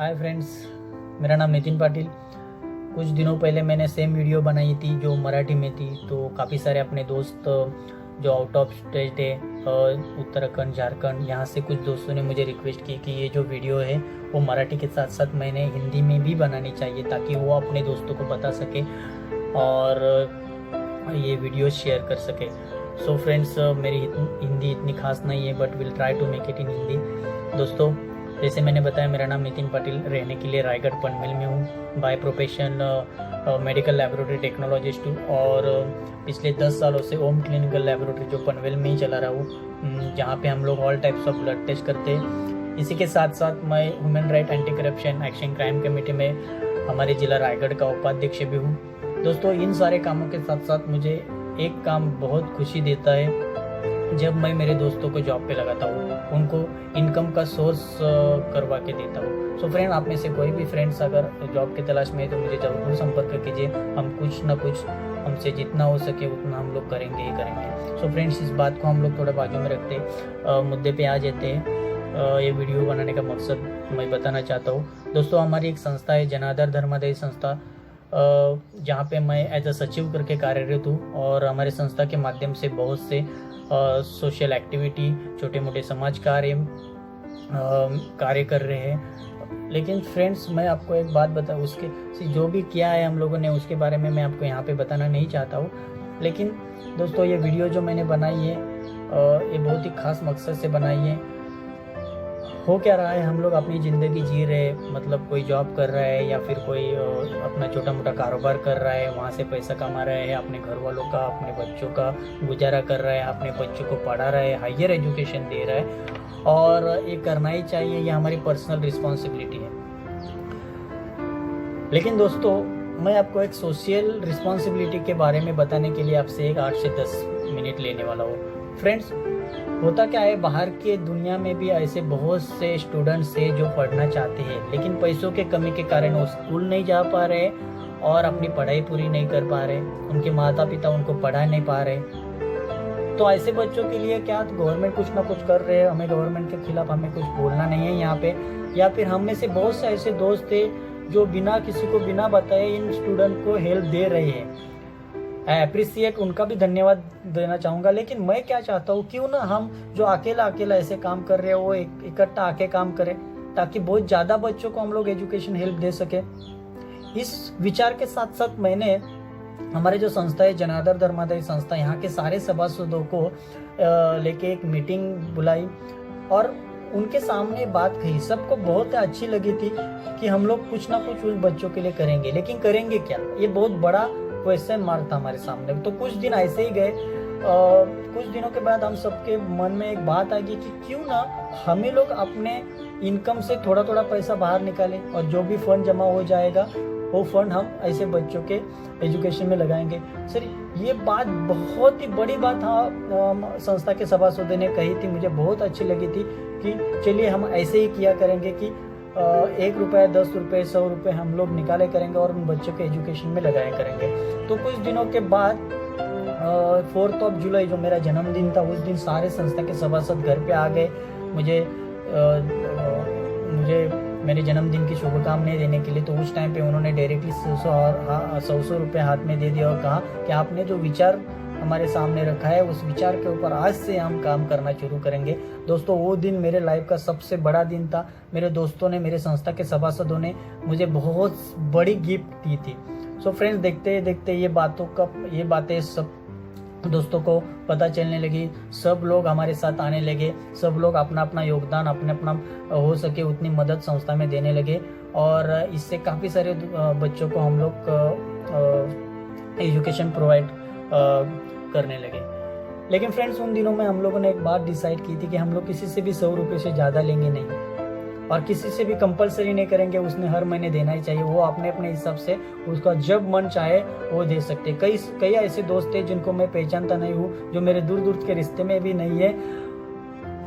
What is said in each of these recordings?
Hi friends, मेरा नाम नितिन पाटिल। कुछ दिनों पहले मैंने सेम वीडियो बनाई थी जो मराठी में थी। तो काफ़ी सारे अपने दोस्त जो आउट ऑफ स्टेट है, उत्तराखंड, झारखंड, यहाँ से कुछ दोस्तों ने मुझे रिक्वेस्ट की कि ये जो वीडियो है वो मराठी के साथ साथ मैंने हिंदी में भी बनानी चाहिए ताकि वो अपने दोस्तों को बता सके और ये वीडियो शेयर कर सके। सो फ्रेंड्स, मेरी हिंदी इतनी खास नहीं है but will try to make it in Hindi. दोस्तों, जैसे मैंने बताया, मेरा नाम नितिन पाटिल, रहने के लिए रायगढ़ पनवेल में हूँ। By profession medical laboratory technologist हूँ और पिछले 10 सालों से ओम क्लिनिकल लैबोरेटरी जो पनवेल में ही चला रहा हूँ, जहाँ पे हम लोग all types of blood test करते हैं। इसी के साथ साथ मैं human right anti corruption action crime committee में हमारे जिला रायगढ़ का उपाध्यक्ष भी हूँ। दोस्तों, इन सारे कामों के साथ साथ मुझे एक काम बहुत खुशी देता है जब मैं मेरे दोस्तों को जॉब पे लगाता हूँ, उनको इनकम का सोर्स करवा के देता हूँ। सो फ्रेंड, आप में से कोई भी फ्रेंड्स अगर जॉब की तलाश में है तो मुझे जरूर संपर्क कीजिए। हम कुछ ना कुछ, हमसे जितना हो सके उतना हम लोग करेंगे ही करेंगे। सो फ्रेंड्स, इस बात को हम लोग थोड़ा बाजू में रखते मुद्दे पे आ जाते हैं। ये वीडियो बनाने का मकसद मैं बताना चाहता हूँ। दोस्तों, हमारी एक संस्था है जनार्दन धर्मादायी संस्था, जहाँ पे मैं एज अ सचिव करके कार्यरत हूँ और हमारे संस्था के माध्यम से बहुत से सोशल एक्टिविटी, छोटे मोटे समाज कार्य कर रहे हैं। लेकिन फ्रेंड्स, मैं आपको एक बात बताऊँ, उसके जो भी किया है हम लोगों ने उसके बारे में मैं आपको यहाँ पे बताना नहीं चाहता हूँ। लेकिन दोस्तों, ये वीडियो जो मैंने बनाई है ये बहुत ही खास मकसद से बनाई है। हो क्या रहा है, हम लोग अपनी ज़िंदगी जी रहे, मतलब कोई जॉब कर रहा है या फिर कोई अपना छोटा मोटा कारोबार कर रहा है, वहाँ से पैसा कमा रहा है, अपने घर वालों का, अपने बच्चों का गुजारा कर रहा है, अपने बच्चों को पढ़ा रहा है, हायर एजुकेशन दे रहा है और ये करना ही चाहिए, ये हमारी पर्सनल रिस्पॉन्सिबिलिटी है। लेकिन दोस्तों, मैं आपको एक सोशल रिस्पॉन्सिबिलिटी के बारे में बताने के लिए आपसे एक 8 से 10 मिनट लेने वाला हूँ। फ्रेंड्स, होता क्या है, बाहर के दुनिया में भी ऐसे बहुत से स्टूडेंट्स हैं जो पढ़ना चाहते हैं लेकिन पैसों के कमी के कारण वो स्कूल नहीं जा पा रहे और अपनी पढ़ाई पूरी नहीं कर पा रहे, उनके माता पिता उनको पढ़ा नहीं पा रहे। तो ऐसे बच्चों के लिए क्या गवर्नमेंट कुछ ना कुछ कर रहे हैं। हमें गवर्नमेंट के खिलाफ हमें कुछ बोलना नहीं है यहाँ पे, या फिर हम में से बहुत से ऐसे दोस्त थे जो बिना किसी को बिना बताए इन स्टूडेंट को हेल्प दे रहे हैं। अप्रिसिएट, उनका भी धन्यवाद देना चाहूँगा। लेकिन मैं क्या चाहता हूँ, क्यों ना हम जो अकेला ऐसे काम कर रहे हैं वो इकट्ठा आके काम करें ताकि बहुत ज़्यादा बच्चों को हम लोग एजुकेशन हेल्प दे सके। इस विचार के साथ साथ मैंने हमारे जो संस्था है जनार्दन धर्मादायी संस्था, यहाँ के सारे सभासदों को लेके एक मीटिंग बुलाई और उनके सामने बात कही। सबको बहुत अच्छी लगी थी कि हम लोग कुछ ना कुछ उस बच्चों के लिए करेंगे, लेकिन करेंगे क्या, ये बहुत बड़ा क्वेश्चन मार्क था हमारे सामने। तो कुछ दिन ऐसे ही गए। कुछ दिनों के बाद हम सबके मन में एक बात आ गई कि क्यों ना हमें लोग अपने इनकम से थोड़ा थोड़ा पैसा बाहर निकालें और जो भी फंड जमा हो जाएगा वो फंड हम ऐसे बच्चों के एजुकेशन में लगाएंगे। सर, ये बात बहुत ही बड़ी बात संस्था के सभासदों ने कही थी, मुझे बहुत अच्छी लगी थी कि चलिए हम ऐसे ही किया करेंगे कि 1 रुपये, 10 रुपये, 100 रुपये हम लोग निकाले करेंगे और उन बच्चों के एजुकेशन में लगाया करेंगे। तो कुछ दिनों के बाद 4 जुलाई जो मेरा जन्मदिन था, उस दिन सारे संस्था के सभासद घर पे आ गए मुझे मेरे जन्मदिन की शुभकामनाएं देने के लिए। तो उस टाइम पे उन्होंने डायरेक्टली 100 रुपये हाथ में दे दिया और कहा कि आपने जो विचार हमारे सामने रखा है उस विचार के ऊपर आज से हम काम करना शुरू करेंगे। दोस्तों, वो दिन मेरे लाइफ का सबसे बड़ा दिन था। मेरे दोस्तों ने, मेरे संस्था के सभासदों ने मुझे बहुत बड़ी गिफ्ट दी थी। सो फ्रेंड्स, देखते देखते ये बातें सब दोस्तों को पता चलने लगी। सब लोग हमारे साथ आने लगे, सब लोग अपना अपना योगदान, अपना हो सके उतनी मदद संस्था में देने लगे और इससे काफ़ी सारे बच्चों को हम लोग एजुकेशन प्रोवाइड करने लगे। लेकिन फ्रेंड्स, उन दिनों में हम लोगों ने एक बात डिसाइड की थी कि हम लोग किसी से भी 100 रुपये से ज़्यादा लेंगे नहीं और किसी से भी कंपलसरी नहीं करेंगे उसने हर महीने देना ही चाहिए। वो अपने अपने हिसाब से उसका जब मन चाहे वो दे सकते। कई ऐसे दोस्त थे जिनको मैं पहचानता नहीं हूँ, जो मेरे दूर दूर के रिश्ते में भी नहीं है,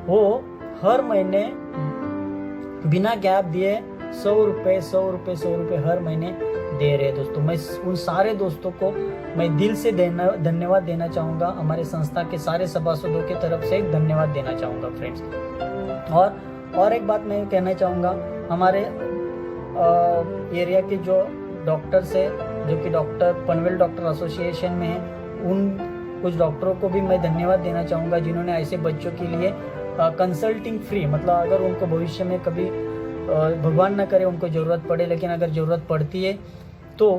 वो हर महीने बिना गैप दिए 100 रुपये हर महीने दे रहे। दोस्तों, मैं उन सारे दोस्तों को मैं दिल से धन्यवाद देना चाहूँगा। हमारे संस्था के सारे सभासदों की तरफ से एक धन्यवाद देना चाहूँगा फ्रेंड्स। और एक बात मैं कहना चाहूँगा, हमारे एरिया के जो डॉक्टर्स है, जो कि डॉक्टर पनवेल डॉक्टर एसोसिएशन में है, उन कुछ डॉक्टरों को भी मैं धन्यवाद देना चाहूँगा जिन्होंने ऐसे बच्चों के लिए कंसल्टिंग फ्री, मतलब अगर उनको भविष्य में कभी भगवान ना करे उनको ज़रूरत पड़े, लेकिन अगर ज़रूरत पड़ती है तो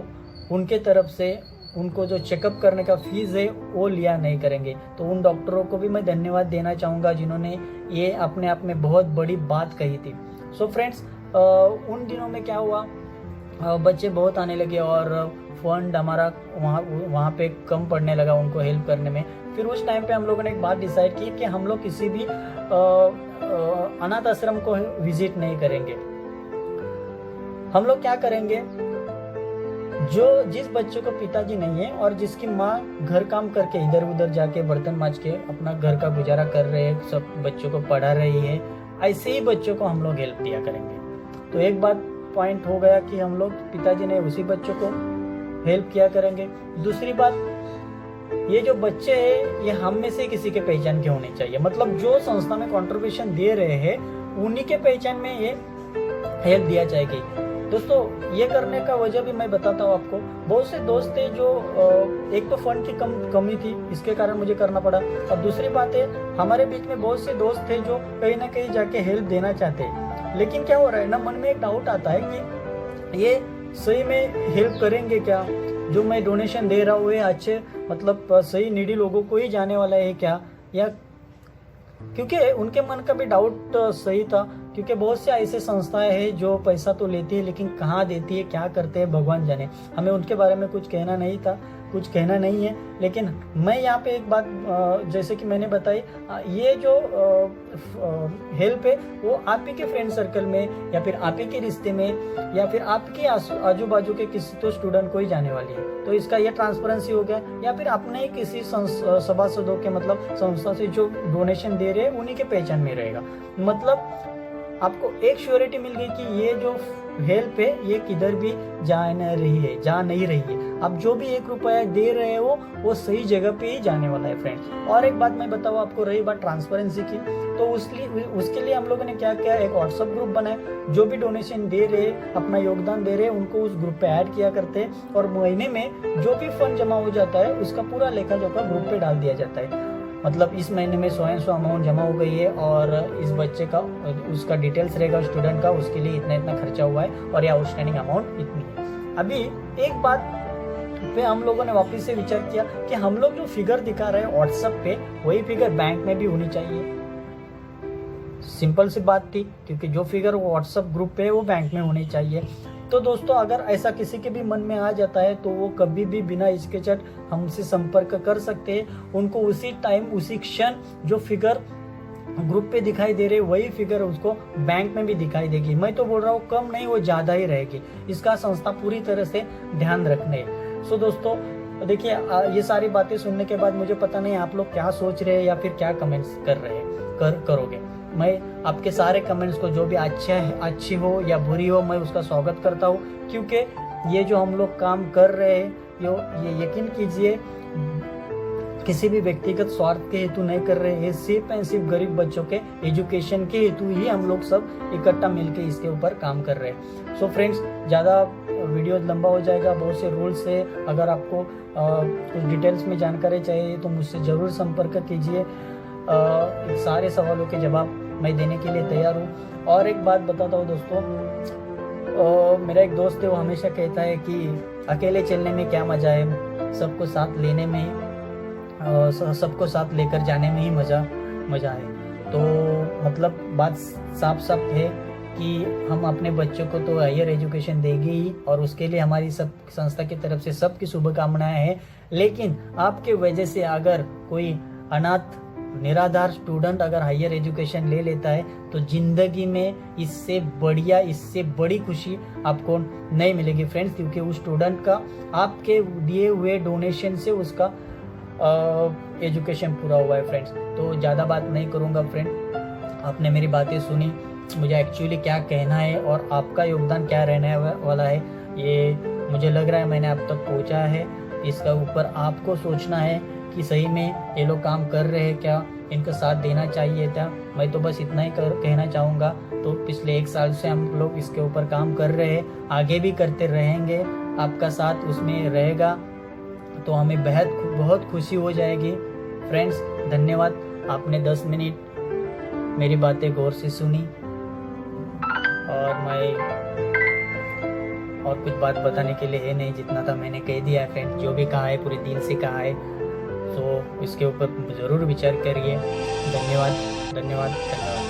उनके तरफ से उनको जो चेकअप करने का फीस है वो लिया नहीं करेंगे। तो उन डॉक्टरों को भी मैं धन्यवाद देना चाहूँगा जिन्होंने ये अपने आप में बहुत बड़ी बात कही थी। सो फ्रेंड्स, उन दिनों में क्या हुआ, बच्चे बहुत आने लगे और फंड हमारा वहाँ पे कम पड़ने लगा उनको हेल्प करने में। फिर उस टाइम पे हम लोगों ने एक बात डिसाइड की कि हम लोग किसी भी अनाथ आश्रम को विजिट नहीं करेंगे। हम लोग क्या करेंगे, जिस बच्चों को पिताजी नहीं है और जिसकी माँ घर काम करके इधर उधर जाके बर्तन मांज के अपना घर का गुजारा कर रहे हैं, सब बच्चों को पढ़ा रही है, ऐसे ही बच्चों को हम लोग हेल्प दिया करेंगे। तो एक बात पॉइंट हो गया कि हम लोग पिताजी ने उसी बच्चों को हेल्प किया करेंगे। दूसरी बात, ये जो बच्चे हैं ये हम में से किसी के पहचान के होने चाहिए, मतलब जो संस्था में कंट्रीब्यूशन दे रहे हैं उन्हीं के पहचान में ये हेल्प दिया जाएगी। दोस्तों, ये करने का वजह भी मैं बताता हूँ आपको। बहुत से दोस्त थे जो एक तो फंड की कमी थी, इसके कारण मुझे करना पड़ा। और दूसरी बात है, हमारे बीच में बहुत से दोस्त थे जो कहीं ना कहीं जाके हेल्प देना चाहते, लेकिन क्या हो रहा है ना, मन में एक डाउट आता है कि ये सही में हेल्प करेंगे क्या, जो मैं डोनेशन दे रहा हूँ ये अच्छे मतलब सही नीडी लोगों को ही जाने वाला है क्या, या क्योंकि उनके मन का भी डाउट सही था, क्योंकि बहुत से ऐसे संस्थाएं हैं जो पैसा तो लेती है लेकिन कहाँ देती है, क्या करते हैं भगवान जाने। हमें उनके बारे में कुछ कहना नहीं था, कुछ कहना नहीं है। लेकिन मैं यहाँ पे एक बात जैसे कि मैंने बताई, ये जो हेल्प है वो आप ही के फ्रेंड सर्कल में या फिर आप ही के रिश्ते में या फिर आपके आजू बाजू के किसी तो स्टूडेंट को ही जाने वाली है। तो इसका ये ट्रांसपेरेंसी हो गया, या फिर अपने ही किसी सभासदों के मतलब संस्था से जो डोनेशन दे रहे हैं उन्हीं के पहचान में रहेगा। मतलब आपको एक श्योरिटी मिल गई कि ये जो हेल्प है ये किधर भी जा नहीं रही है। आप जो भी 1 रुपया दे रहे हो वो सही जगह पे ही जाने वाला है फ्रेंड्स। और एक बात मैं बताऊँ आपको, रही बात ट्रांसपेरेंसी की, तो उसके लिए हम लोगों ने क्या किया, एक व्हाट्सएप ग्रुप बनाया। जो भी डोनेशन दे रहे, अपना योगदान दे रहे, उनको उस ग्रुप पे ऐड किया करते हैं और महीने में जो भी फंड जमा हो जाता है उसका पूरा लेखा जोखा ग्रुप पे डाल दिया जाता है। मतलब इस महीने में 100 अमाउंट जमा हो गई है और इस बच्चे का उसका डिटेल्स रहेगा स्टूडेंट का, उसके लिए इतना खर्चा हुआ है और ये आउटस्टैंडिंग अमाउंट इतनी है। अभी एक बात पे हम लोगों ने वापस से विचार किया कि हम लोग जो फिगर दिखा रहे हैं व्हाट्सएप पे वही फिगर बैंक में भी होनी चाहिए। सिंपल सी बात थी, क्योंकि जो फिगर व्हाट्सएप ग्रुप पे है वो बैंक में होनी चाहिए। तो दोस्तों, अगर ऐसा किसी के भी मन में आ जाता है तो वो कभी भी बिना हिचकिचाहट हमसे संपर्क कर सकते हैं। उनको उसी टाइम उसी क्षण जो फिगर ग्रुप पे दिखाई दे रहे वही फिगर उसको बैंक में भी दिखाई देगी। मैं तो बोल रहा हूँ कम नहीं, वो ज़्यादा ही रहेगी। इसका संस्था पूरी तरह से ध्यान रखने। सो दोस्तों देखिए, ये सारी बातें सुनने के बाद मुझे पता नहीं आप लोग क्या सोच रहे हैं या फिर क्या कमेंट्स करोगे। मैं आपके सारे कमेंट्स को, जो भी अच्छी हो या बुरी हो, मैं उसका स्वागत करता हूँ, क्योंकि ये जो हम लोग काम कर रहे हैं ये यकीन कीजिए किसी भी व्यक्तिगत स्वार्थ के हेतु नहीं कर रहे हैं। सिर्फ एंड सिर्फ गरीब बच्चों के एजुकेशन के हेतु ही हम लोग सब इकट्ठा मिलकर इसके ऊपर काम कर रहे हैं। सो फ्रेंड्स, ज़्यादा वीडियो लंबा हो जाएगा, बहुत से रूल्स है। अगर आपको कुछ डिटेल्स में जानकारी चाहिए तो मुझसे ज़रूर संपर्क कीजिए। सारे सवालों के जवाब मैं देने के लिए तैयार हूँ। और एक बात बताता हूँ दोस्तों, मेरा एक दोस्त है, वो हमेशा कहता है कि अकेले चलने में क्या मज़ा है, सबको साथ लेने में, सबको साथ लेकर जाने में ही मज़ा है। तो मतलब बात साफ है कि हम अपने बच्चों को तो हायर एजुकेशन देंगे ही, और उसके लिए हमारी सब संस्था की तरफ से सबकी शुभकामनाएं हैं। लेकिन आपके वजह से अगर कोई अनाथ निराधार स्टूडेंट अगर हायर एजुकेशन ले लेता है तो जिंदगी में इससे बड़ी खुशी आपको नहीं मिलेगी फ्रेंड्स, क्योंकि उस स्टूडेंट का आपके दिए हुए डोनेशन से उसका एजुकेशन पूरा हुआ है फ्रेंड्स। तो ज़्यादा बात नहीं करूँगा फ्रेंड, आपने मेरी बातें सुनी, मुझे एक्चुअली क्या कहना है और आपका योगदान क्या रहने वाला है ये मुझे लग रहा है मैंने आप तक पहुँचा है। इसका ऊपर आपको सोचना है कि सही में ये लोग काम कर रहे हैं क्या, इनका साथ देना चाहिए था। मैं तो बस इतना ही कहना चाहूँगा। तो पिछले 1 साल से हम लोग इसके ऊपर काम कर रहे हैं, आगे भी करते रहेंगे। आपका साथ उसमें रहेगा तो हमें बहुत खुशी हो जाएगी। फ्रेंड्स, धन्यवाद, आपने 10 मिनट मेरी बातें गौर से सुनी। और मैं और कुछ बात बताने के लिए है नहीं, जितना था मैंने कह दिया है फ्रेंड। जो भी कहा है पूरे दिल से कहा है, तो इसके ऊपर ज़रूर विचार करिए। धन्यवाद, धन्यवाद, धन्यवाद।